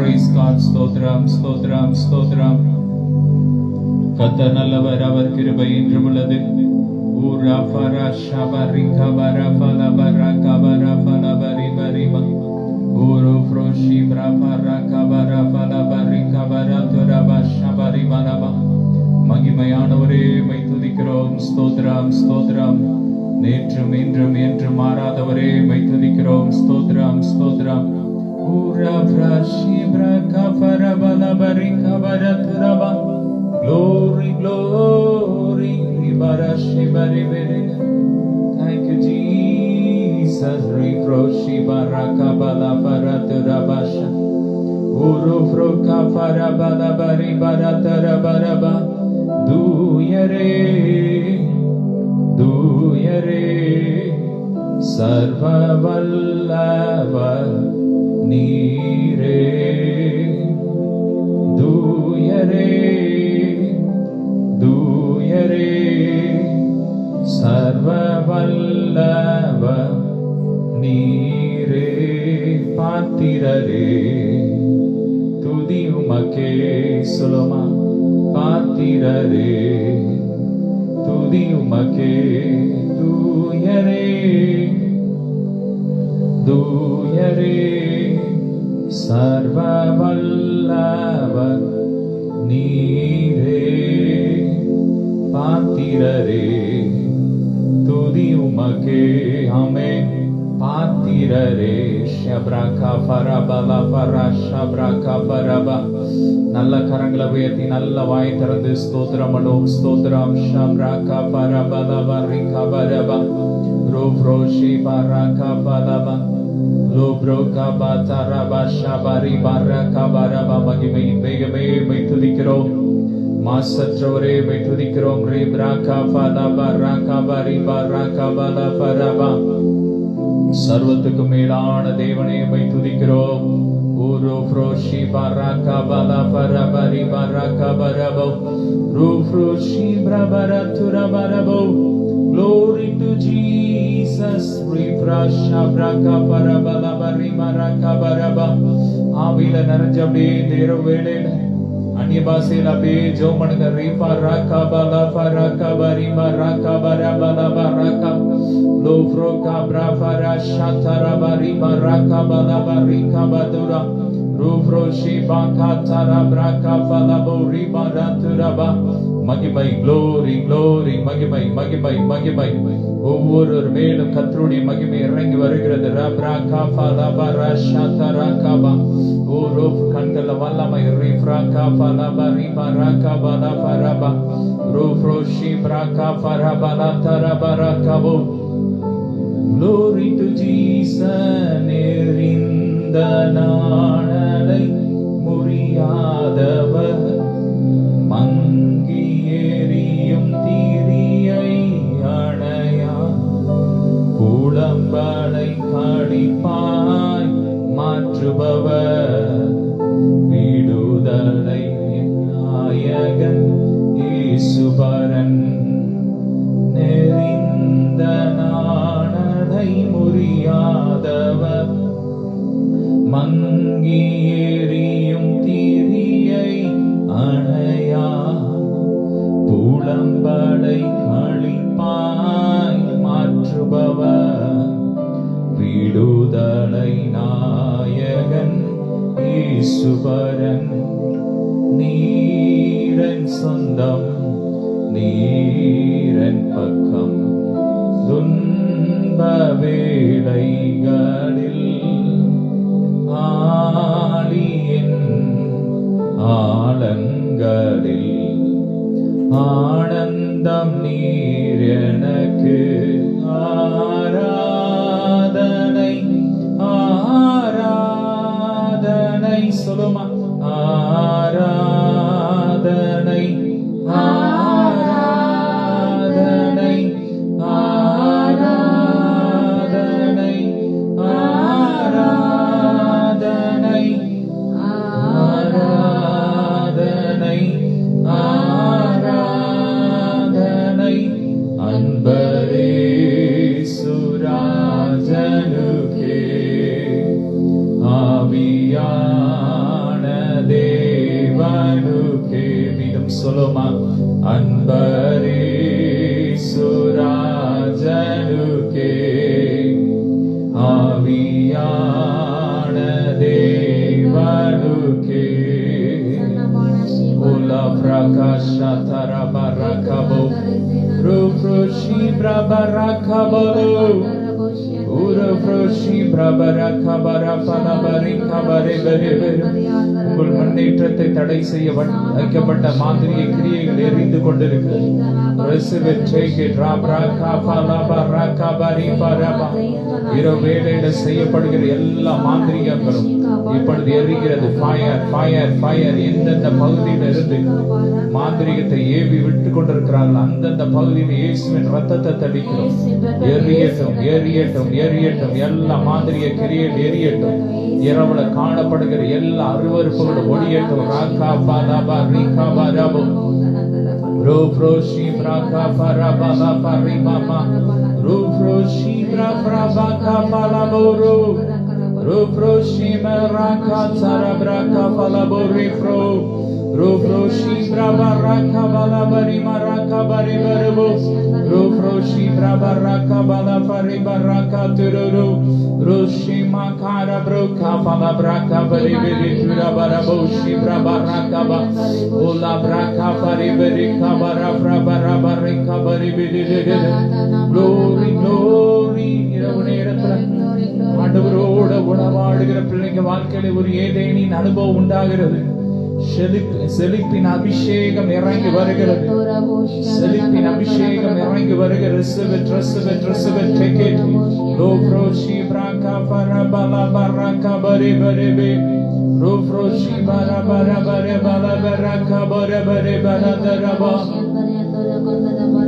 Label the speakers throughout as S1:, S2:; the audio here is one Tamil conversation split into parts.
S1: praise God. ஸ்தோத்திரம் ஸ்தோத்திரம் ஸ்தோத்திரம். கர்த்தர் நல்லவர், அவர் கிருபை என்றும் உள்ளது. ஊரா ஃபரா ஷபரி கபரா ஃபலபரா கபரா ஃபலபரி பரிபா ஊரு ஃப்ரோஷி பிரபரா கபரா ஃபலபரி கபரா துரபா ஷபரி பரபா. மகிமையானவரே, மை துதிக்கிறோம். ஸ்தோத்திரம் ஸ்தோத்திரம். நேற்றும் இன்றும் என்றும் மாறாதவரே, மை துதிக்கிறோம். ஸ்தோத்திரம் ஸ்தோத்திரம். ஊரா ஃப்ராஷி பிரகபரா ஃபலபரி கபரா துரபா. Glory, glory, ribarashi baribere. Thank you, Jesus. Refroshi baraka bala baraturabasha. Uru froka parabala bari baratarabara. Duyare, duyare, sarva vallava nire. Duyare, தூயரே, சர்வ வல்லவ நீரே. பாத்திரரே, துதி உமக்கே. சொல்லுமா, பாத்திரரே, துதி உமக்கே. தூயரே, தூயரே, சர்வ வல்லவ நீரே. பாத்திரரே, துதி உமக்கே. ஆமென். பாத்திரரே, ஷப்ரகா ஃபரபலா ஃபரா ஷப்ரகா ஃபரபா. நல்ல கரங்களை உயர்த்தி நல்ல வாய் திறந்து ஸ்தோத்திரம் பண்ணுவோம். ஸ்தோத்திரம். ஷப்ரகா ஃபரபலா வரிகா ஃபரபா ரோப்ரோஷி பரகா ஃபலபா லோப்ரோகா பதரபா ஷபரி பரகா ஃபரபா. மகிமையின் வேகமே மை துதிக்கிறோம். மாசற்றவரே, மை துதிக்கிறோம். ரே பிரகா ஃபலபா ரகா பரி பரகா பல ஃபரபா. சர்வத்துக்கு மேலான தேவனே, மை துதிக்கிறோம். ஊரு ஃப்ரோஷி பரகா பல ஃபரபரி பரகா பரபோ ரூ ஃப்ரோஷி பிரபர துரபரபோ. Glory to Jesus. Refrasha braka parabala bari maraka baraba. ஆவில நிறைஞ்சபடி தேர வேளையில அந்நிய பாஷையில அப்படியே ஜெபம் பண்ணுங்க. ரீபா ராகா பலா ஃபராகா பரி மராகா பரபலா பராகா லோப்ரோகா பிரபரா ஷாதரா பரி மராகா பலா பரிகா பதுரா ரூப்ரோஷி பாகா தரா பிரகா பலபோ ரிபா ரத்துரபா. மகிமை, க்ளோரி க்ளோரி, மகிமை மகிமை மகிமை. ஒவ்வொரு மேலும் கர்த்தருடைய மகிமை இறங்கி வருகிறது. ரப்ராகா ஃபலபரா ஷாதராகா ஓரோ கண்கள வல்லமை. ரிஃப்ராகா ஃபலபா ரிபராகா பலா ஃபரபா ரூப்ரோஷி பிரகா ஃபரபலா தரபராகபோ. Glory to Jesus. நெறிந்த நாணலை முறியாதவர், மங்கி எரியும் தீரியை அணையா, புலம்பலை கடிப்பாய் மாற்றுபவர், விடுதலை நாயகன் இயேசுபரன். நெறிந்த நாணலை முறியாதவர், மங்கி எரியும் தீரியை அணையா, புலம்பலை கழிப்பாய் மாற்றுபவர், விடுதலை நாயகன் இயேசுபரன். நீரன் சொந்தம், நீரன் பக்கம், துன்ப வேளைகளில் ஆழியின் ஆழங்களில் ஆனந்தம் நீர் எனக்கு. ஆராதனை ஆராதனை சொல்லுமா, ஆராதனை ஆராதனை ஆராதனை ஆராதனை ஆராதனை ஆராதனை. அன்பரே சுராஜனுக்கே ஆவியான சொல்லுமா? அன்பரே சுராஜனுக்கே ஆவியான தேவனுக்கே உலா பிரகாஷா தரபரகபோ ரூப்ரோஷி பிரபரகபோ உங்கள் முன்னேற்றத்தை தடை செய்ய வைக்கப்பட்ட மாந்திரிய கிரியைகள் எரிந்து கொண்டிருக்கிறது. இரவு வேளையில செய்யப்படுகிற எல்லா மாந்திரிகங்களும் இப்பொழுது எரிகிறது. Fire fire fire. எந்தெந்த பகுதியில இருந்து மாந்திரிகத்தை ஏவி விட்டு கொண்டிருக்கிறார்கள் அந்தந்த பகுதியில் இயேசுவின் ரத்தத்தை தெளிக்கிறோம். எரியட்டும் எரியட்டும் எரியட்டும். எல்லா மாந்திரிய கிரியைகள் எரியட்டும். இரவுல காணப்படுகிற எல்லா அருவருப்புகளும் ஒளியட்டும். ராகா பாலாபா ரீகா பாராபோ ரோப்ரோஷி பிராகா பராபாலா பரிமாமா ரோப்ரோஷி பிராபாகா பாலாபோரோ ரோப்ரோஷி மராகா சரபிராகா பாலாபோரிப்ரோ ரோப்ரோஷி பிராபாராகா பாலாபரி மராகா பரிபரபோ ரோப்ரோஷி பிராபாராகா பாலாபரி பராகா துருரு ரோஷி மாகார ப்ரோகா பாலாபிராகா பரிபரி துரபரபோ ஷி பிராபாராகா பா ஓலா பிராகா பரிபரிகா பரபிரபரபரிகா பரிபரி. Glory glory. இரவு நேரத்துல ஆண்டவரோட உணவாடுகிற பிள்ளைங்க வாழ்க்கையில ஒரு ஏதேனின் அனுபவம் உண்டாகிறது. செழிப்பின் அபிஷேகம் இறங்கி வருகிறது. செழிப்பின் அபிஷேகம் இறங்கி வருகிறது.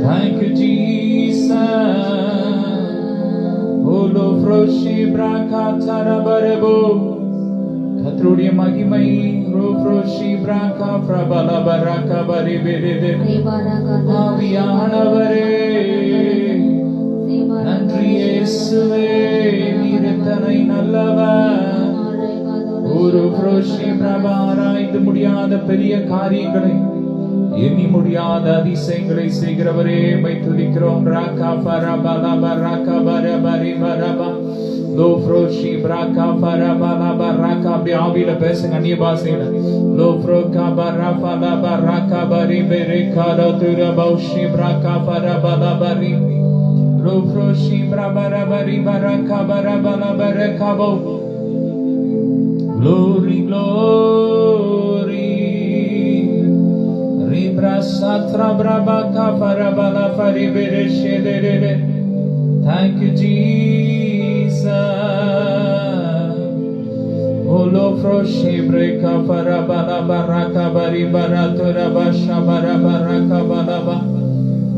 S1: Thank you, Jesus. கர்த்தருடைய மகிமை ரோப்ரோஷி பிராகா பிரபல பரகா பரிபெரிதே. ஆவியானவரே நன்றி இயேசுவே, நீர் எத்தனை நல்லவர். ஒரு புரோஷி பிரபா ஆராய்ந்து முடியாத பெரிய காரியங்களை எண்ணி முடியாத அதிசயங்களை செய்கிறவரே மை துதிக்கிறோம். ராகா பரபல பரகா பரபரி பரபா லோ புரோஷி பிராகா பரபல பரகா. அப்படி ஆவியில பேசுங்க அந்நிய பாஷையில. லோ புரோகா பரபல பரகா பரி பெரி காரோ துரபௌஷி பிராகா பரபல பரி லோ புரோஷி பிரபர பரி பரகா பரபல பரகாபோ. Glory, glory. Ribra satra brabaka parabala paribereshedere. Thank you, Jesus. Olo froshi breka parabala baraka bari baratura basha barabaraka balaba.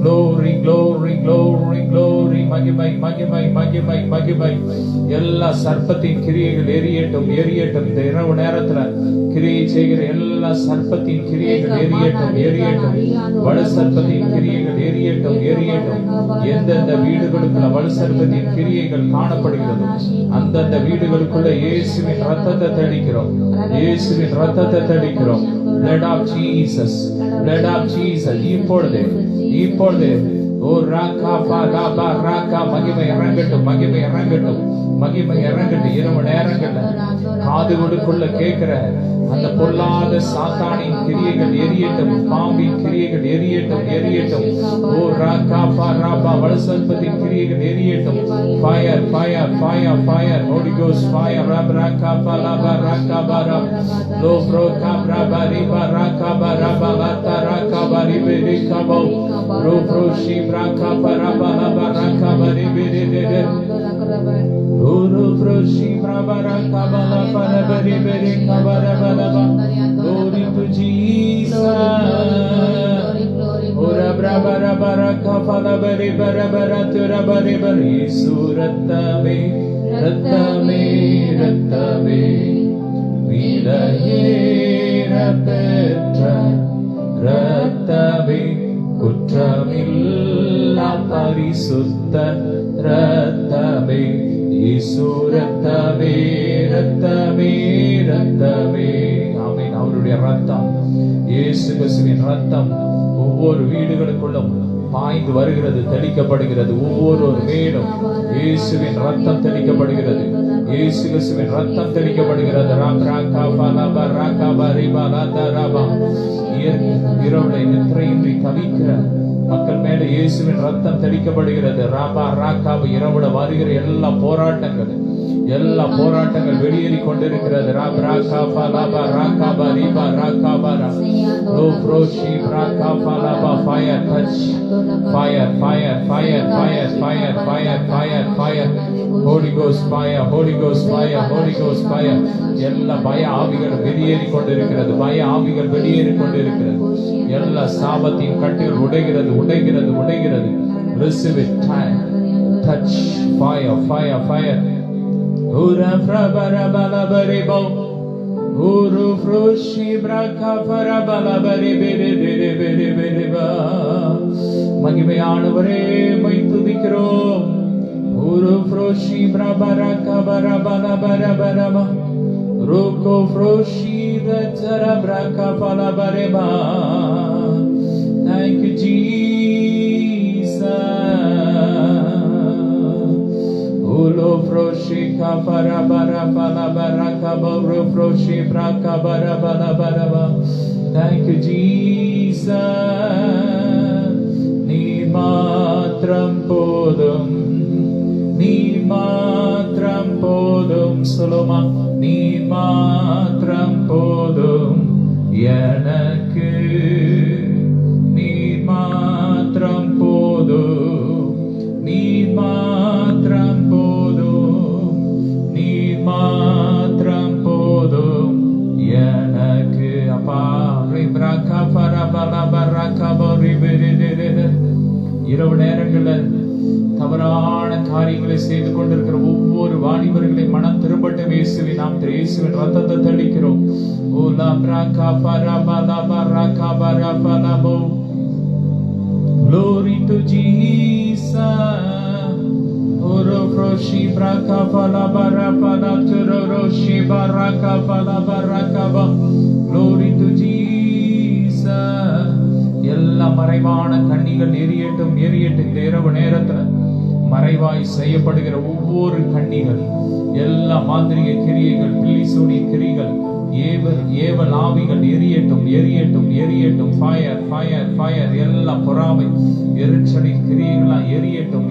S1: Glory, glory, glory, glory. மகிமை மகிமை மகிமை மகிமை. எல்லா சர்ப்பத்தின் கிரியைகள் எரியட்டும் எரியட்டும். இந்த இரவு நேரத்துல கிரியை செய்கிற எல்லா சர்ப்பத்தின் கிரியைகள் எரியட்டும் எரியட்டும். வலு சர்ப்பத்தின் கிரியைகள் எரியட்டும் எரியட்டும். எந்தெந்த வீடுகளுக்குள்ள வலு சர்ப்பத்தின் கிரியைகள் காணப்படுகிறது அந்தந்த வீடுகளுக்குள்ள இயேசுவின் ரத்தத்தை தெளிக்கிறோம். இயேசுவின் ரத்தத்தை தெளிக்கிறோம். Blood of Jesus, blood of Jesus. இப்பொழுது ஓ ராகா பாலாபா ராகா. மகிமை இறங்கட்டும் மகிமை இறங்கட்டும் மகிமை இறங்கட்டும். இரவு நேரங்கள்ல காதுகளுக்குள்ள கேட்கிற அந்த பொல்லாத சாத்தானின் கிரியைகள் எரியட்டும். பாம்பின் கிரியைகள் எரியட்டும் எரியட்டும். ஓ ராகா பாராபா வலசல்பத்தின் கிரியைகள் எரியட்டும். Fire fire fire fire. Holy ghost fire. ராகா பாலாபா ராகா பாரா லோ ப்ரோகா பிரபரி ராகா பாராபா லதா ராகா பரி பெரி கபோ ரோ ப்ரோஷி ராகா பாராபா ராகா பரி பெரி டெடே Guru Proshi Prabara Kabala Parabari Beri Kabara Balaba. Glory to Jesus. Ora Brabara Baraka Palabari Barabara Turabari Bari Suratame Ratame Ratame Vidayera Petra Ratame Kutramilla Parisutta Ratame இயேசு ரத்தமே ரத்தமே ரத்தமே. ஆமென். அவருடைய ரத்தம் இயேசு கிறிஸ்துவின் ரத்தம் ஒவ்வொரு வீடுகளுக்குள்ளும் பாய்ந்து வருகிறது, தெளிக்கப்படுகிறது. ஒவ்வொரு மேலும் இயேசுவின் ரத்தம் தெளிக்கப்படுகிறது. இயேசு கிறிஸ்துவின் ரத்தம் தெளிக்கப்படுகிறது. இரவுடைய நித்திரையின்றி தவிக்கிற மக்கள் மேல இயேசுவின் ரத்தம் தெளிக்கப்படுகிறது. ராபா ராக்காபு இரவுல வருகிற எல்லா போராட்டங்கள் வெளியேறி கொண்டிருக்கிறது. எல்லா பய ஆவிகள் வெளியேறி கொண்டிருக்கிறது. எல்லா சாபத்தின் கட்டுகள் உடைகிறது. Receive it, time, touch, fire. Ura frabara balabaribo, uru frushi braka farabalabari biriba. மகிமையானவரே மை துதிக்கிறோம். uru frushi brabaraka barabalabarabaraba, ruko frushi ratara braka falabareba. Thank you, Jesus. Ulo froshi kapara bara bala baraka boro froshi braka bara bala baraba. Thank you, Jesus. Ni matram podum Soloma. Ni matram podum எனக்கு. நீ மாத்திரம் போதும், நீ மாத்திரம் போதும், நீ மாத்திரம் போதும் எனக்கு. அப்பா இரவு நேரங்களில் தவறான காரியங்களை செய்து கொண்டிருக்கிற ஒவ்வொரு வாலிபர்களை மனம் திரும்பட்டும். இயேசுவின் நாமத்தில் இயேசுவின் ரத்தத்தை தெளிக்கிறோம். Glory to Jesus. Oro froshi braka fala bara fala turo roshi baraka fala baraka ba. Glory to Jesus. எல்லா மறைவான கண்ணிகள் எரியட்டும். இந்த இரவு நேரத்துல மறைவாய் செய்யப்படுகிற ஒவ்வொரு கண்ணிகள், எல்லா மாந்திரிக கிரியைகள், பில்லிசூனிய கிரிகள், ஏவல் ஆவிகள் எரியட்டும். ஃபயர். எல்லா பொறாமை எரிச்சலின் கிரியைகளா எரியட்டும்.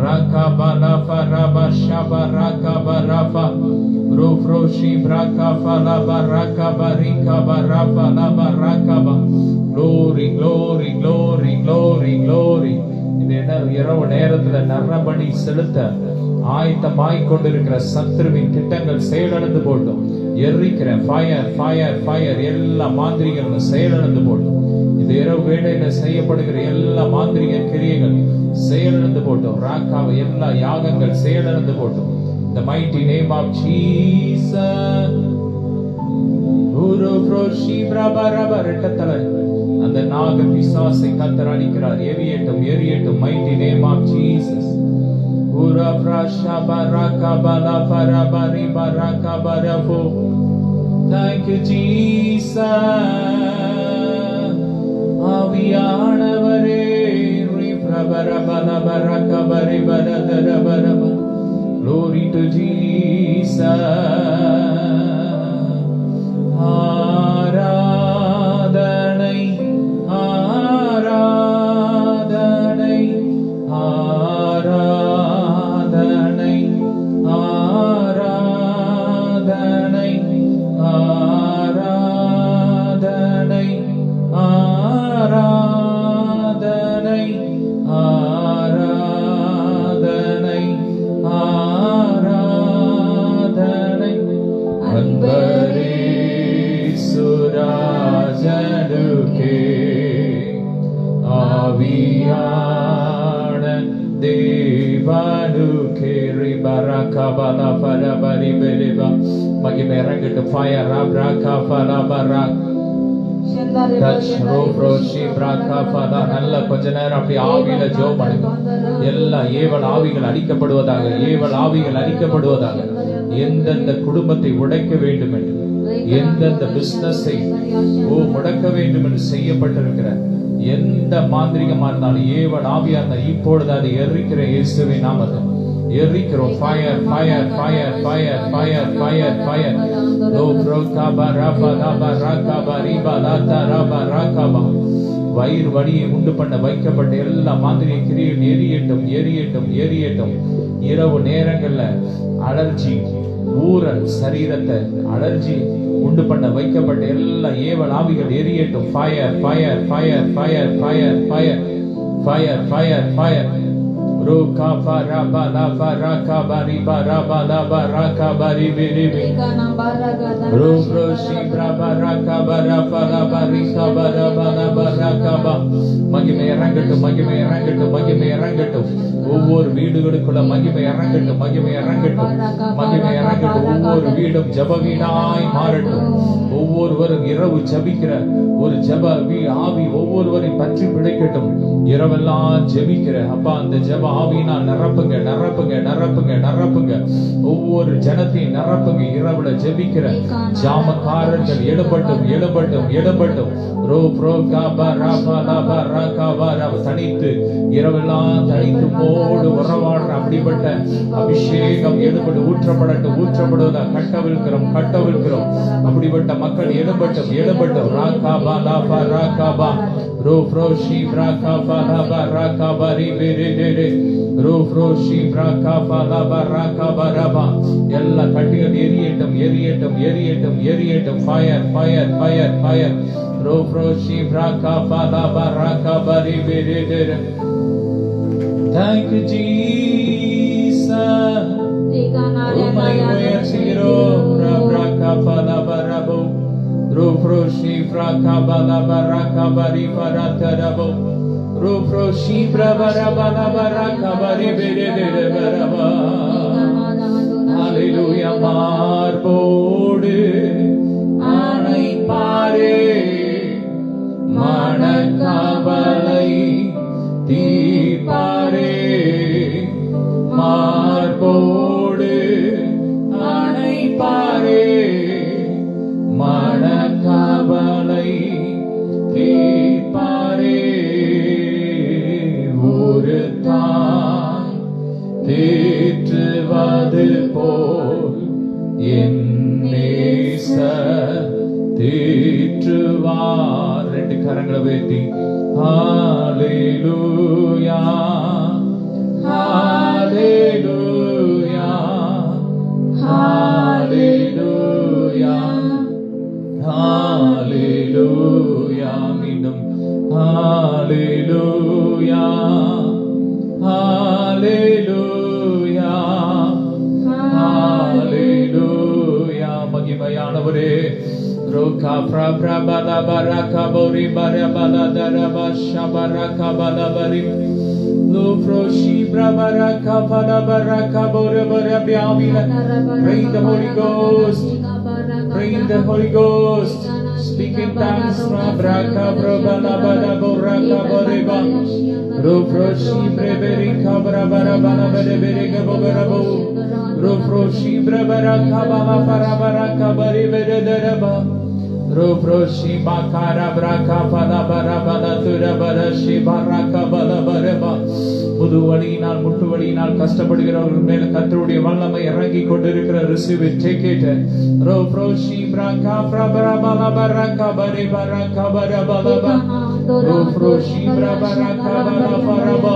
S1: ராகபா லாபா ராபா ஷபா ராகபா ராபா ரோஃப்ரோஷி ராகபா லாபா ராகபா ரிகபா ராபா லாபா ராகபா. Glory. இந்த இரவு நேரத்துல நரபலி செலுத்த ஆயத்தமாய் கொண்டிருக்கிற சத்துருவின் திட்டங்கள் செயலிழந்து போட்டும். எரிக்கிறேன். ஃபயர். எல்லா மாந்திரிகளும் செயலிழந்து போட்டும். இந்த இரவு வேளையில செய்யப்படுகிற எல்லா மாந்திரிக கிரியைகள் செயலிழந்து போட்டும். ராக்காவை எல்லா யாகங்கள் செயலிழந்து போட்டும். The mighty name of Jesus. Uru froshi brabara ரெட்டத்தலை அந்த நாக பிசாசை கர்த்தர் அழிக்கிறார். எரியட்டும். Mighty name of Jesus. Ura frasha baraka bala parabari baraka barafo. Thank you, Jesus. ஆவியானவரே ரிப்ரபர பல baraka bari baradara baraba. Glory to Jesus. ஆராதனை மகிமை இறங்கட்டும். ஃபயர் ராப்ராகா ஃபலா பராக் டச் ரோப்ரோஷி பிராகா ஃபலா. நல்ல கொஞ்ச நேரம் அப்படி ஆவியில ஜெபம் பண்ணுங்க. எல்லா ஏவல் ஆவிகள் அழிக்கப்படுவதாக. எந்தெந்த குடும்பத்தை உடைக்க வேண்டும் என்று எந்தெந்த பிசினஸை முடக்க வேண்டும் என்று செய்யப்பட்டிருக்கிற எந்த மாந்திரிகமா இருந்தாலும் ஏவல் ஆவியா இருந்தாலும் இப்பொழுது அதை எரிக்கிற இயேசுவின் நாமத்தில் எரிக்கிறோம். Fire fire fire fire fire fire fire. லோ ப்ரோ காபா ராபா ராபா ராகாபா ரிபா லாதா ராபா ராகாபா. வயிறு வலியை உண்டு பண்ண வைக்கப்பட்ட எல்லா மாந்திரிய கிரியையும் எரியட்டும் எரியட்டும் எரியட்டும். இரவு நேரங்கள்ல அலர்ஜி ஊரல் சரீரத்தை அலர்ஜி உண்டு பண்ண வைக்கப்பட்ட எல்லா ஏவல் ஆவிகள் எரியட்டும். Fire fire fire fire fire fire fire fire fire. ரோகா பரபா லபா ராகா ரிபா ராபா லபா ராகா ரிபி ரிபி. ரோப்ரோ ஷிப்ரா பராகா பரபா லபா ரிகா பரபா லபா ராகா. மகிமை இறங்கட்டும் மகிமை இறங்கட்டும் மகிமை இறங்கட்டும். ஒவ்வொரு வீடுகளுக்குள்ள மகிமை இறங்கட்டும் மகிமை இறங்கட்டும் மகிமை இறங்கட்டும். ஒவ்வொரு வீடும் ஜப வீடாய் மாறட்டும். ஒவ்வொருவரும் இரவு ஜபிக்கிற ஒரு ஜப ஆவி ஒவ்வொருவரையும் பற்றி பிடிக்கட்டும். இரவெல்லாம் ஜெபிக்கிற அப்பா அந்த ஜப ஆவியினால் நிரப்புங்க நிரப்புங்க நிரப்புங்க நிரப்புங்க. ஒவ்வொரு ஜனத்தையும் நிரப்புங்க. இரவுல ஜெபிக்கிற ஜாமக்காரர்கள் எழுபட்டும் எழுபட்டும் எழுபட்டும். ரோ ப்ரோ காபா ராபா லாபா ராகாபா ராபா. தனித்து இரவெல்லாம் தனித்து மோடு உறவாடுற அப்படிப்பட்ட அபிஷேகம் எழுபட்டு ஊற்றப்படட்டும் ஊற்றப்படுவதா. கட்டவிழ்கிறோம் கட்டவிழ்கிறோம். அப்படிப்பட்ட மக்கள் எழுபட்டும் எழுபட்டும். ராகாபா லாபா ராகாபா. ரோ ப்ரோ ஷிப்ரா காபா லாபா ராகாபா ரிபி ரிபி. ரோ ப்ரோ ஷிப்ரா காபா லாபா ராகாபா ராபா. எல்லா கட்டிகள் எரியட்டும் எரியட்டும் எரியட்டும் எரியட்டும். Fire fire fire fire. ரோ ப்ரோ ஷிப்ரா காபா லாபா ராகாபா ரிபி ரிபி. Thank you, Jesus. உம்மை உயர்த்துகிறோம். ரப்ரா காபா லாபா ராபோ. Rufro shifra kabala baraka bari baratarabo. Rufro shifra barabala baraka bari bere bere baraba. Hallelujah மார்போடு அணைப்பாரே மனக்கவலை தீர்ப்பாரே. மார்போடு அணைப்பாரே மனக்கவலை தீர்ப்பாரே. ஒரு தாய் தேற்றுவது போல் என் நேசர் தேற்றுவார். ரெண்டு கரங்களை உயர்த்தி ஹalleluya ஹalleluya ஹalleluya ஹalleluya. மீண்டும் ஹalleluya ஹalleluya ஹalleluya. மகிமையானவரே ரோகா பிரபா பலா பரகா போரி பர பலா தரபா ஷபரகா பலா பரி. லோப்ரோ ஷிப்ரா பரகா பலா பரகா போர பர பியாவில. Pray the Holy Ghost. Pray the Holy Ghost. Speak in tongues. Braka brabala bala boraka boreba. Lopro shibre berika brabara bala bere berega bogarabo. Lopro shibre baraka bala para baraka bari bere dereba. Lopro shiba kara braka bala bara bala tura bara shiba raka bala bareba. புது வழியினால் முட்டு வழியினால் கஷ்டப்படுகிறவர்கள் மேல கர்த்தருடைய வல்லமை இறங்கி கொண்டிருக்கிற ரிசீவ் இட் டேக் இட். ரோ ப்ரோ ஷி பிரகா பிரபரா பலா பரகா பரி பரகா பரபலபா. ரோ ப்ரோ ஷி பிரபரா பலா பரபா.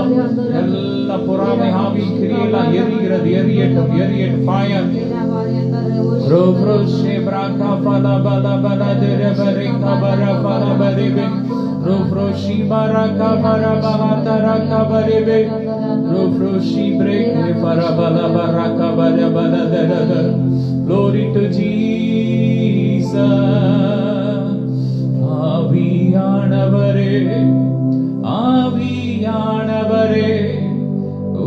S1: எல்லா பொறாமை ஆவி கிரியெல்லாம் எரிகிறது எரியட்டும் எரியட்டும். ஃபயர். ரோ ப்ரோ ஷி பிரகா பலா பலா பலா திர பரிகா பரா பலா பரிபே. Rufro shibaraka barabala taraka baribe. Rufro shibreke barabala baraka barabala darada. Glory to Jesus. ஆவியானவரே ஆவியானவரே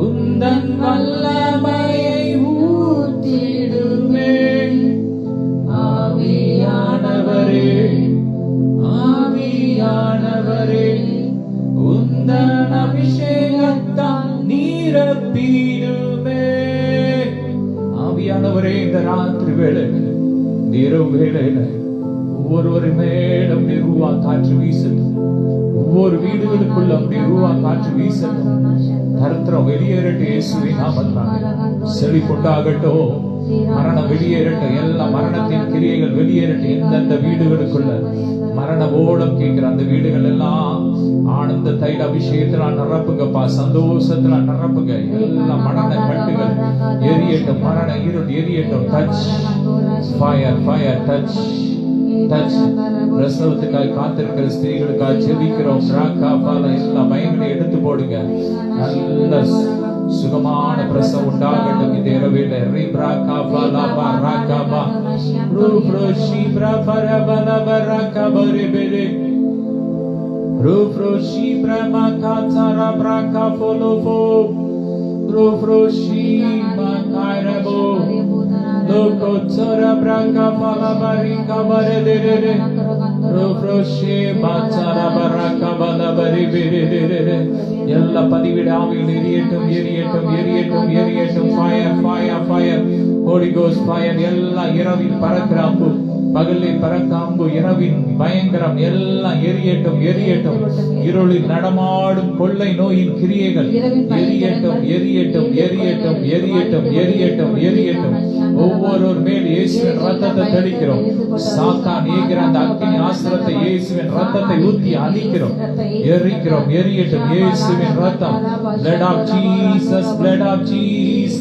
S1: உந்தன் வல்லமையை ஊற்றிடுமே. ஆவியானவரே ஆவியானவரே உந்தன் அபிஷேகத்தால் நிரப்பிடுமே. ஆவியானவரே இந்த ராத்திரி வேளை இரவு வேளையில ஒவ்வொருவரு மேலும் ரூவா காற்று வீசட்டும். ஒவ்வொரு வீடுகளுக்குள்ள அப்படி ரூவா காற்று வீசட்டும். தரித்திரம் வெளியேறட்டும் இயேசுவின் நாமத்தால். செழிப்புண்டாகட்டும். மரணம் வெளியேறட்டும். எல்லா மரணத்தின் கிரியைகள் வெளியேறட்டும். எந்தெந்த வீடுகளுக்குள்ள மரண ஓடம் கேட்கிற அந்த வீடுகள் எல்லாம் ஆனந்த தைல அபிஷேகத்துல நிரப்புங்கப்பா. சந்தோஷத்துல நிரப்புங்க. எல்லா மரண கட்டுகள் எரியட்டும். மரண இருள் எரியட்டும். Touch fire, fire, touch touch. பிரசவத்துக்காக காத்திருக்கிற ஸ்திரீகளுக்காக ஜெபிக்கிறோம். ராக்கா பால எல்லா பயங்களையும் எடுத்து போடுங்க. நல்ல சுகமான பிரசவம் உண்டாகட்டும் இந்த இரவில. ரிப்ராக்கா பாலா பராக்கா பா ரூப்ரோஷி பிரபரபல Farakka பரிபெலே ரூப்ரோஷி பிரமகாதரா பிரகா ஃபோலோஃபோ ரூப்ரோஷி மகாரபோ Lokotsara braka palabarika baredere Rofroshe batsara baraka balabaribirere எல்லா பதிவிட ஆவியில் எரியட்டும் எரியட்டும் எரியட்டும் எரியட்டும். Fire fire fire holy ghost fire. எல்லா இரவில் பறக்கிற அம்பு, பகலில் பறக்க அம்பு, இரவின் பயங்கரம் எல்லாம் எரியட்டும் எரியட்டும். இருளில் நடமாடும் கொள்ளை நோயின் கிரியைகள் எரியட்டும் எரியட்டும் எரியட்டும் எரியட்டும் எரியட்டும் எரியட்டும். ஒவ்வொருவர் மேல் இயேசுவின் ரத்தத்தை தெளிக்கிறோம். சாத்தான் ஏகிற அந்த அக்கினி ஆஸ்திரத்தை இயேசுவின் ரத்தத்தை ஊற்றி அழிக்கிறோம். எரிக்கிறோம் எரியட்டும் இயேசுவின் ரத்தம். Blood of Jesus, blood of Jesus.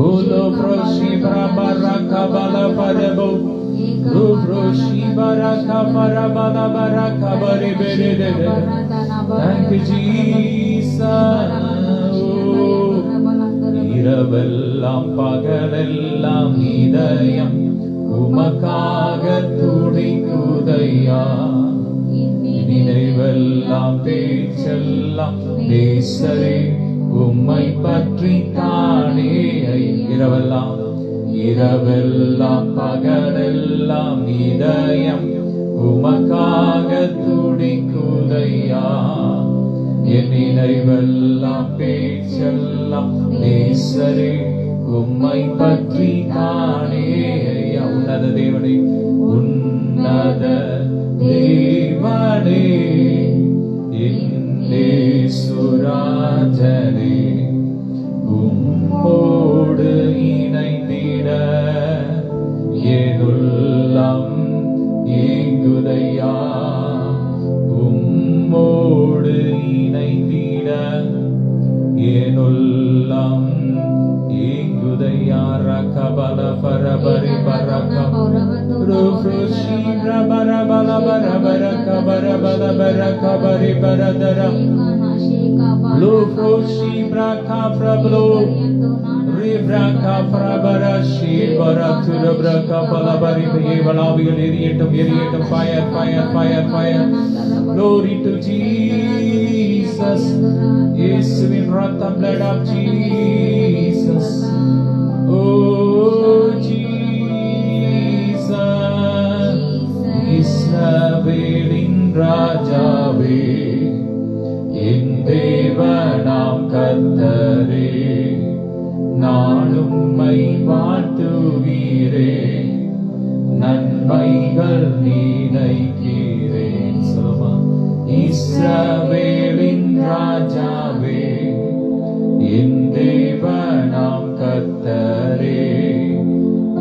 S1: Ulo proshi baraka bala parabo Ru proshi baraka parabala baraka bare bere de. Thank you Jesus. இரவெல்லாம் பகலெல்லாம் இதயம் உமக்காக துடிக்குதையா. நினைவெல்லாம் பேச்செல்லாம் நேசரே உம்மை பற்றி தானே. இரவெல்லாம் இரவெல்லாம் பகலெல்லாம் இதயம் உமக்காக துடிக்குதையா. என் நினைவெல்லாம் பேச்செல்லாம் நேசரே உம்மை பற்றி தானே. உன்னத தேவனே உன்னத தேவனே சுராஜனே உம்மோடு இணைந்திட ஏதுள்ளம் ஏங்குதையா. உம்மோடு இணைந்திட ஏனுள்ளம் ஏங்குதையா. ரகபல பரபரி பரகம் ரூப்ரோஷி பிரபர பல பரபர கபர பல பர கபரி பரதரம் Lufroshi braka prablo Ribraka prabara shibara tura braka palabari valavigal eriyattum eriyattum. Fire fire fire fire. Glory to Jesus. Yesuvin ratham, blood of Jesus. Oh Jesus. Israelin Rajave என் தேவனாம் கர்த்தரே நான் உம்மை வாழ்த்துகிறேன். நன்மைகள் நினைக்கிறேன். சொல்லுமா. இஸ்ரவேலின் ராஜாவே என் தேவனாம் கர்த்தரே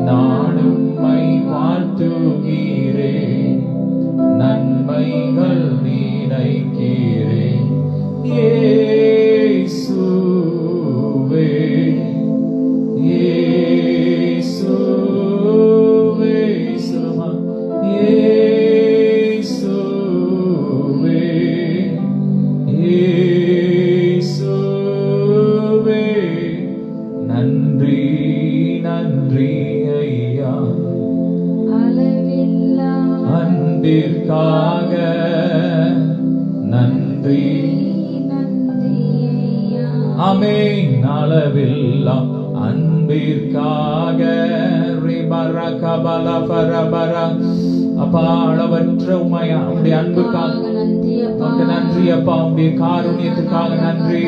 S1: நான் உம்மை வாழ்த்துகிறேன். நன்மைகள் நினைக்கிறேன். இயேசுவே இயேசுவே சொல்லுமா. இயேசுவே இயேசுவே நன்றி நன்றி ஐயா அன்பிற்காக நன்றி. ஆமென். அளவில்லாம் அன்பிற்காக அப்பா அளவற்ற உம்மையா உம்முடைய அன்புக்காக உமக்கு நன்றி அப்பா. உம்முடைய காருண்யத்துக்காக நன்றி.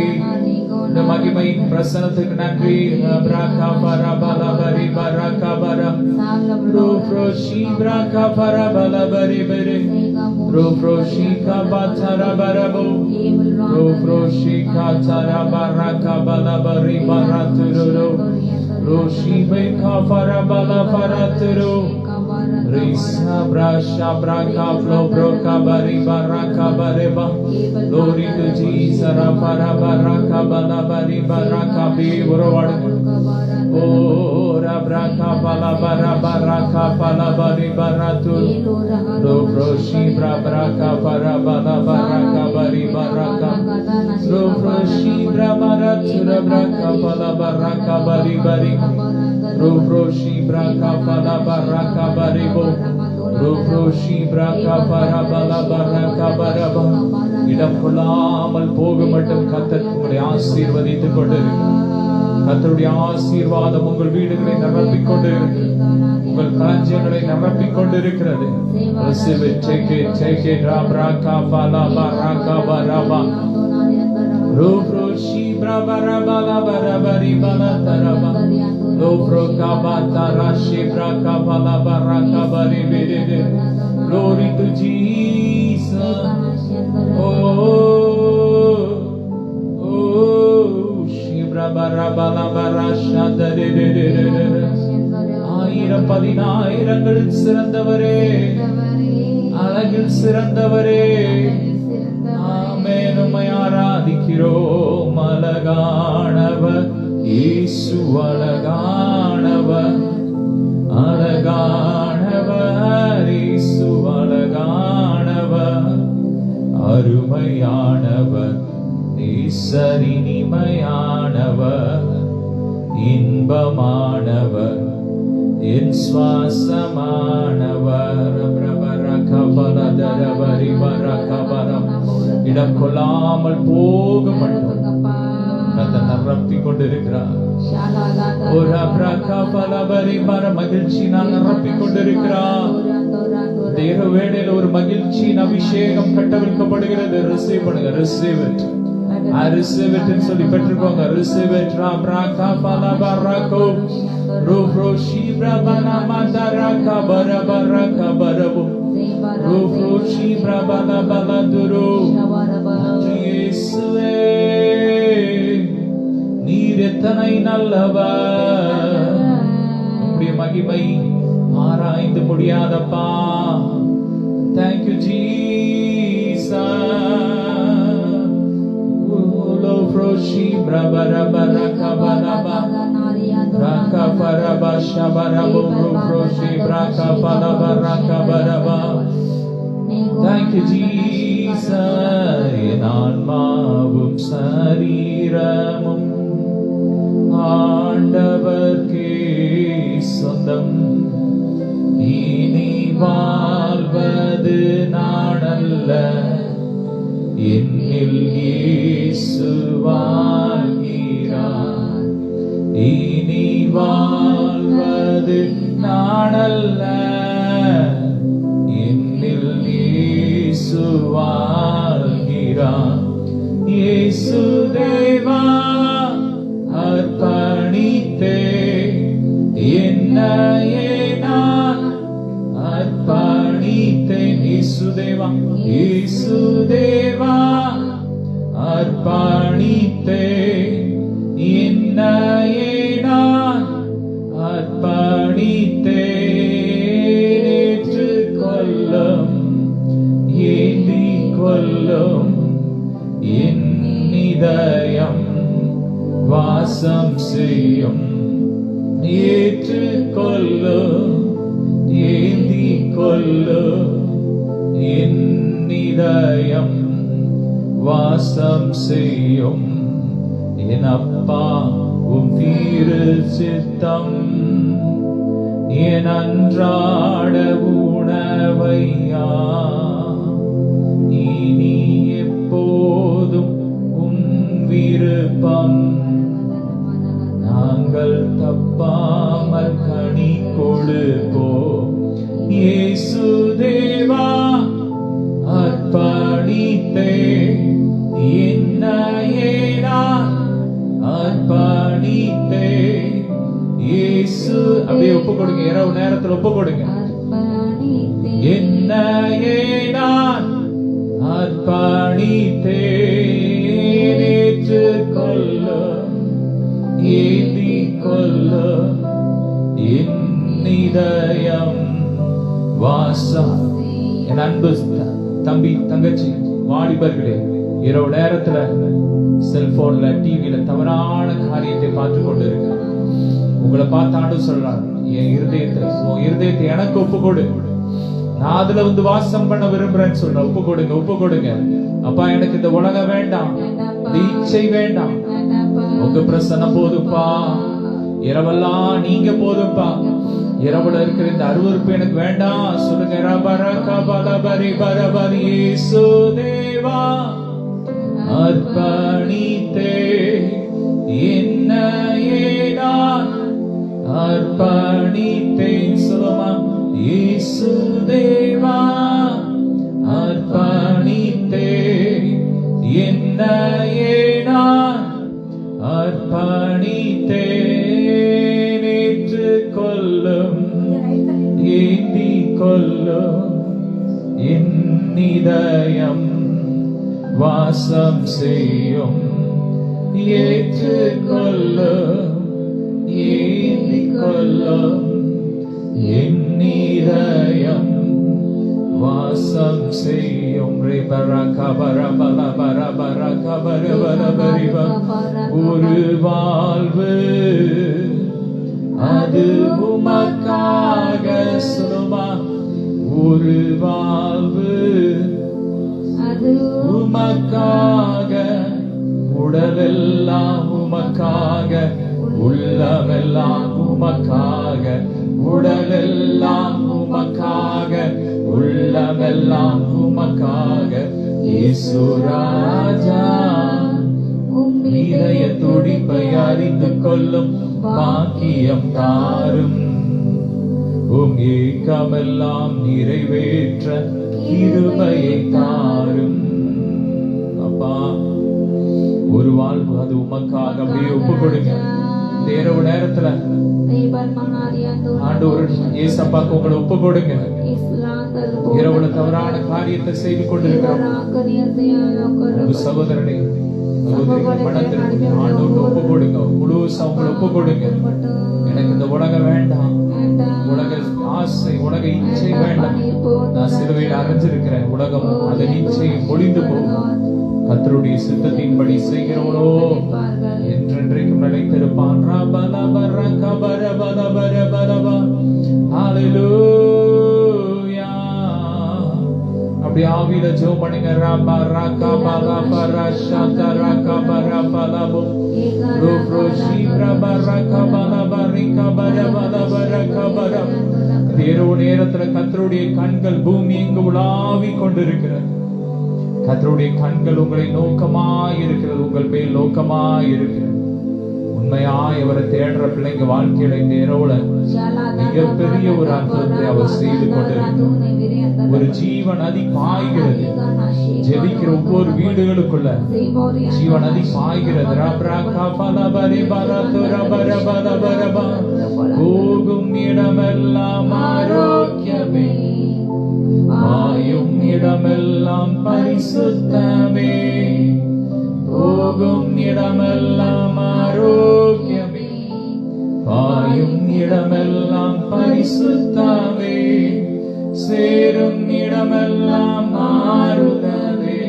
S1: இந்த மகிமையின் பிரசனத்துக்கு நன்றி. பிரகா பரபல பரி பரகா பர ரோஃப்ரோஷி பிரகா பரபல பரி பரி ரோஃப்ரோஷி கபச்சர பரபோ ரோஃப்ரோஷி கச்சர பரகா பல பரி பரத்துரு Roshi Baiga பரபல பரத்துரு Risa brasha braka flo broka bari baraka bareba. Glory to Jesus. Para baraka bala bari baraka be uravadu. Oh rabraka bala bara baraka bala bari baratu. Lo broshi braka para bala baraka bari baraka. Lo broshi bramaratu rabraka bala baraka bari bari. Rufroshi braka pala baraka baribo Rufroshi braka para bala baraka baraba இடம் கொள்ளாமல் போக மட்டும் கர்த்தர் உங்களை ஆசீர்வதித்துக் கொண்டிருக்கிறார். கர்த்தருடைய ஆசீர்வாதம் உங்கள் வீடுகளை நிரப்பிக் கொண்டிருக்கிறது. உங்கள் களஞ்சியங்களை நிரப்பிக் கொண்டிருக்கிறது. Receive it, take it, braka pala baraka baraba Rufroshi brabara bala barabari bala taraba Lofroka batara shibraka bala baraka bari bere. Glory to Jesus. Oh, shibra bara bala bara shadare. ஆயிரம் பதினாயிரங்கள் சிறந்தவரே, அழகில் சிறந்தவரே, ஆமென். உம்மை ஆராதிக்கிறோம். அழகானவர் இயேசு, அழகானவர், அழகானவர் இயேசு, அழகானவர், அருமையானவர், நேசரினிமையானவர், இன்பமானவர், என் சுவாசமானவர். பிரபரகபலதரவரி வரகபரம் இடம் கொள்ளாமல் போக மட்டும் நிரப்பிக் கொண்டிருக்கிறார். ஒரு பிரகபலபரி மர மகிழ்ச்சி நான் நிரப்பிக் கொண்டிருக்கிறார். தேவ வேளையில் ஒரு மகிழ்ச்சியின் அபிஷேகம் கட்டவிழ்க்கப்படுகிறது. ரிசீவ் பண்ணுங்க. Receive it. I receive it ன்னு சொல்லி பெற்றுக்கோங்க. Receive it. பிரகபலபரகோ ரோஃப்ரோஷி பிரபனா மதரக பரபரக பரபு ரோஃப்ரோஷி பிரபலபலதுரு இயேசுவே, நீர் எத்தனை நல்லவர். உம்முடைய மகிமை ஆராய்ந்து முடியாதப்பா. Thank you Jesus. Lofroshi brabarabaraka balaba raka paraba shabarabu rofroshi braka palabaraka baraba. Thank you Jesus. என் ஆன்மாவும் சரீரமும் ஆண்டவர்க்கே சொந்தம். இனி வாழ்வது நானல்ல, என்னில் இயேசு வாழ்கிறார். இனி வாழ்வது நானல்ல, என்னில் இயேசு வாழ்கிறார். இயேசு தேவா அர்ப்பணித்தே என்னையே நான் அர்ப்பணித்தேன். இயேசுதேவா, இயேசுதேவா அர்ப்பணித்தேன் என்னையே நான் அர்ப்பணித்தேன். ஏற்றுக்கொள்ளும், ஏந்திக் கொள்ளும், என் இதயம் வாசம் செய்யும். ஏற்றுக்கொள்ளும், ஏந்திக் கொள்ளும், என் இதயம் வாசம் செய்யும். என் அப்பா உம் திரு சித்தம் என் அன்றாட உணவையா இனி எப்போதும் உம் விருப்பம். நாங்கள் தப்பாமல் கனி கொடுப்போம். இயேசு தேவா அர்ப்பணித்தே என்னையே நான் ஒப்பு கொடுங்க. இரவு நேரத்தில் ஒப்பு கொடுங்க. என்னையே நான் அர்ப்பணித்தேன், ஏற்றுக்கொள்ளும், ஏந்திக் கொள்ளும் என் இதயம் வாசம். என் அன்பு தம்பி தங்கச்சி வாலிபர்களே, இரவு நேரத்துல செல்போன்ல டிவில தவறான காரியத்தை பார்த்து கொண்டு இருக்க உங்களை பார்த்து ஆண்டு சொல்றாரு, என் இருதயத்தை எனக்கு ஒப்பு கொடு, நான் அதுல வந்து வாசம் பண்ண விரும்புறேன்னு சொல்ற. ஒப்பு கொடுங்க, ஒப்பு கொடுங்க. அப்பா, எனக்கு இந்த உலகம் வேண்டாம், இந்த இச்சை வேண்டாம், உங்க பிரசன்னம் போதுப்பா, இரவெல்லாம் நீங்க போதுப்பா, இரவுல இருக்கிற இந்த அருவருப்பு எனக்கு வேண்டாம் சொல்லுங்க. இயேசு தேவா அர்ப்பணித்தே என்னையே நான் அர்ப்பணித்தேன். சொல்லுமா, இயேசு தேவா அர்ப்பணித்தே என்னையே நான் அர்ப்பணித்தேன், ஏற்றுக்கொள்ளும், ஏந்திக் கொள்ளும் என் இதயம் வாசம் செய்யும், ஏற்றுக்கொள்ளும், ஏந்திக் கொள்ளும் என் இதயம் வாசம் செய்யும். ஒரு வாழ்வு அது உமக்காக, சொல்லுமா, ஒரு வாழ்வு அது உமக்காக, உடலெல்லாம் உமக்காக, உள்ளமெல்லாம் உமக்காக, உடலெல்லாம் உமக்காக, உள்ளமெல்லாம் உமக்காக. இயேசு ராஜா இதய துடிப்பை அறிந்து கொள்ளும் பாக்கியம் தாரும், ஏக்கமெல்லாம் நிறைவேற்ற கிருபையை தாரும். அப்பா, ஒரு வாழ்வு அது உமக்காக அப்படியே ஒப்பு கொடுங்க. இந்த இரவு நேரத்துல ஆண்டவர் ஏசப்பாக்கு உங்களை ஒப்பு கொடுங்க. இரவுல தவறான காரியத்தை செய்து கொண்டிருக்கிறோம் சகோதரனை மனத்திற்கு ஆண்டவர் ஒப்பு கொடுங்க. முழுசா உங்களை ஒப்பு கொடுங்க. எனக்கு இந்த உலகம் வேண்டாம், உலக ஆசை, உலக இச்சை வேண்டாம். நான் சிலுவையில் அறைஞ்சிருக்கிறேன். உலகம் அதன் இச்சை முடிந்து போகும். கர்த்தருடைய சித்தத்தின்படி செய்கிறவனோ என்றென்றைக்கும் நிலைத்திருப்பான். அப்படி ஆவியில ஜெபம் பண்ணுங்க. இரவு நேரத்துல கர்த்தருடைய கண்கள் பூமி எங்கு உலாவி கொண்டிருக்கிறது. கர்த்தருடைய கண்கள் உங்களை நோக்கமாய் இருக்கிறது, உங்கள் மேல் நோக்கமாய் இருக்கிறது. உண்மையாய் அவரை தேடுற பிள்ளைங்க வாழ்க்கையில இந்த இரவுல மிகப்பெரிய ஒரு அற்புதத்தை அவர் செய்து கொண்டிருக்கிறார். ஒரு ஜீவன் நதி பாய்கிறது. ஜெபிக்கிற ஒவ்வொரு வீடுகளுக்குள்ள ஜீவன் நதி பாய்கிறது. போகும் இடமெல்லாம் ஆரோக்கியமே, பாயும் இடமெல்லாம் பரிசுத்தமே, போகும் இடமெல்லாம் ஆரோக்கியமே, பாயும் இடமெல்லாம் பரிசுத்தமே, சேரும் இடமெல்லாம் ஆறுதலே,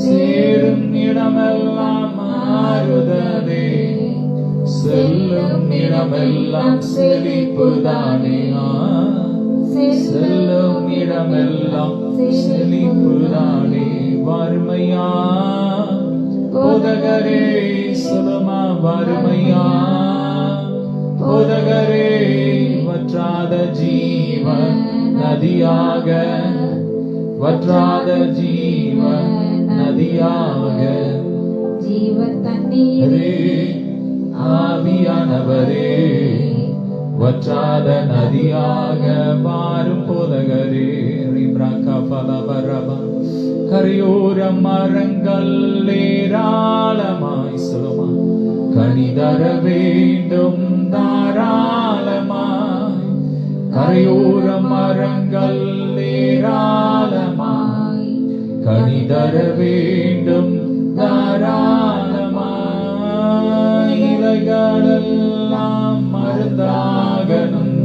S1: சேரும் இடமெல்லாம் ஆறுதலே, செல்லும் இடமெல்லாம் செழிப்புதானே, செல்லும் இடமெல்லாம் செழிப்புதானே. வறுமையா போதகரே, சுலமா வறுமையா போதகரே, வற்றாத ஜீவன் நதியாக, வற்றாத ஜீவன் நதியாக, ஜீவ தண்ணீரே ஆவியானவரே, வற்றாத நதியாக வாரும் போதகரே. கரையோர மரங்கள் ஏராளமாய் சொல்லுமா கனி தர வேண்டும், தாராளமாய், கரையோர மரங்கள் ஏராளமாய், கனி தர வேண்டும் தாராளமாய். இலைகளெல்லாம் மருந்தாகணும்,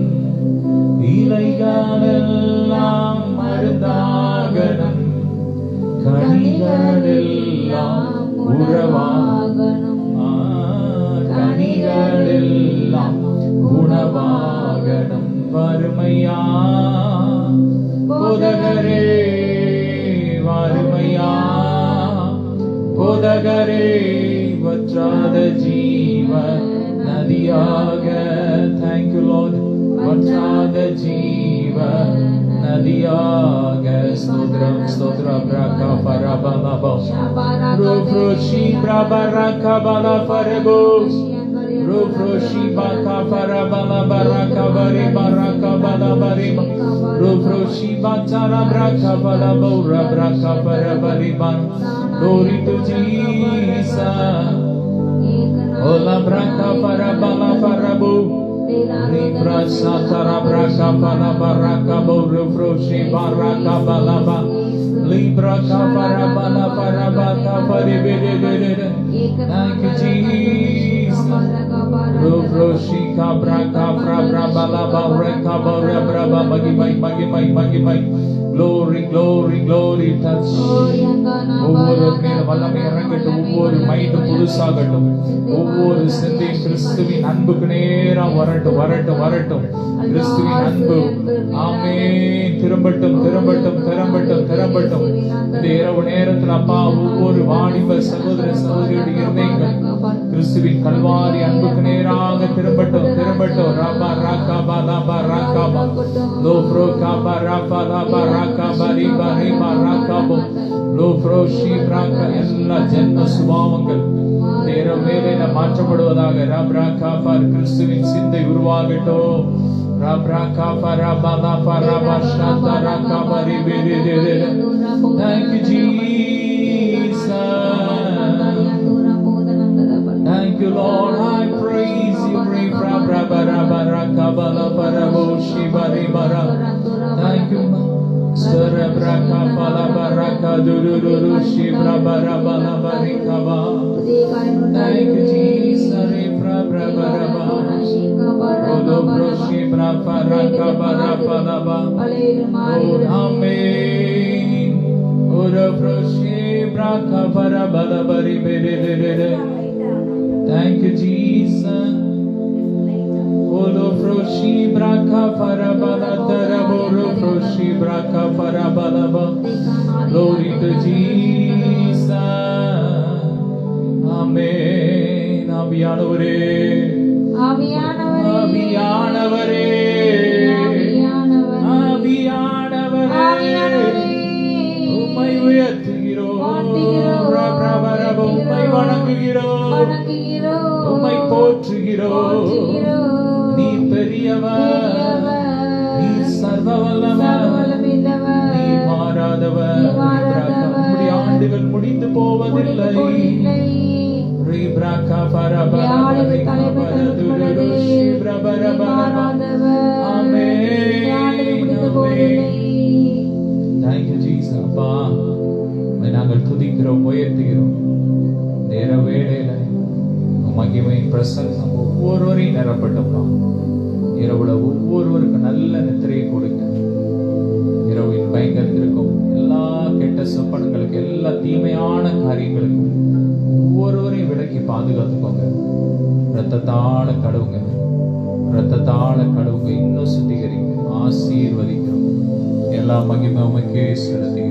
S1: இலைகளெல்லாம் மருந்தாகணும், கனிகளெல்லாம் உறவாகணும், கனிகளெல்லாம் உணவாகணும். வறுமையா போதகரே, வறுமையா போதகரே, வற்றாத ஜீவ நதியாக. Thank you Lord. வற்றாத ஜீவ நதியாக. ஸ்தோத்ரம் ஸ்தோத்ரம் ரகா பரபலபோ ருப்ரோஷி பிரபரகா பலபரபோ ருப்ரோஷி பகா பரபலபரகா பரி பரகா பலபரி ருப்ரோஷி பச்சரா பிரகா பலபோ ரப்ரகா பரபரி பன். Glory to Jesus. Ola braka parabala parabu. Libra satara braka parabaraka boru froshi baraka balaba. Libra kaparabala parabaka paribede. Thank you Jesus. Rufroshi kabraka prabrabala baraka barabraba magimai. Glory, glory, glory. Touch. ஒவ்வொரு மேலும் வல்லமை இறங்கட்டும், ஒவ்வொரு மைண்டும் புதுசாகட்டும், ஒவ்வொரு சிந்தையும் கிறிஸ்துவின் அன்புக்கு நேரம் வரட்டும் வரட்டும் வரட்டும். கிறிஸ்துவின் அன்பு ஆமென் திரும்பட்டும் திரும்பட்டும் திரும்பட்டும் திரும்பட்டும். இந்த இரவு நேரத்தில் அப்பா ஒவ்வொரு வாலிப சகோதர சகோதரியுடைய இருதயங்கள் கிறிஸ்துவின் கல்வாரி அன்புக்கு நேராக திரும்பட்டும் திரும்பட்டும். ரபா ராகா பாலா ராகா பா லோப்ரோ காபா ராபா லாபா ராகா பரி பரி ராகா போ லோப்ரோஷி ராகா. எல்லா ஜென்ம சுபாவங்கள் நேர வேலையில மாற்றப்படுவதாக. ரப்ராகா பார் கிறிஸ்துவின் சிந்தை உருவாகட்டும். ரப்ராகா பரபலா பரபஷா தரகா பரி பெரி. Thank you Jesus. Thank you Lord. I praise you. Rabraka bala paraboshi bari bara. Thank you Sarabraka bala baraka dururu shibra bara bala barikaba. Thank you Jesus. Rabraba Odobro shibra baraka bara bala ba. Amen. Odobro shibra bara bala bari bere. Thank you Jesus. Odobroshi braka parabala daraboro broshi braka parabalaba. Glory to Jesus. Amen. ஆவியானவரே ஆவியானவரே ஆவியானவரே உம்மை உயர்த்துகிறோம். உம்மை வணங்குகிறோம், உம்மை போற்றுகிறோம். நீ பெரியவர், நீ சர்வ வல்லவர், நீ மாறாதவர். உம்முடைய ஆண்டுகள் முடிந்து போவதில்லை. நாங்கள் துதிக்கிறோம், உயர்த்துகிறோம். நேர வேளையில மகிமையின் பிரசன்னம் ஒவ்வொருவரையும் நிரப்பட்டப்பா. இரவுல ஒவ்வொருவருக்கும் நல்ல நித்திரையை கொடுங்க. இரவின் பயங்கரத்திற்கும் எல்லா கெட்ட சொப்பனங்களுக்கு எல்லா தீமையான காரியங்களுக்கும் ஒவ்வொருவரையும் விலக்கி பாதுகாத்துக்கோங்க. ரத்தத்தால கழுவுங்க, ரத்தத்தால கழுவுங்க. இன்னும் சுத்திகரிங்க, ஆசீர்வதிக்கிறோம். எல்லா மகிமை உமக்கே செலுத்தி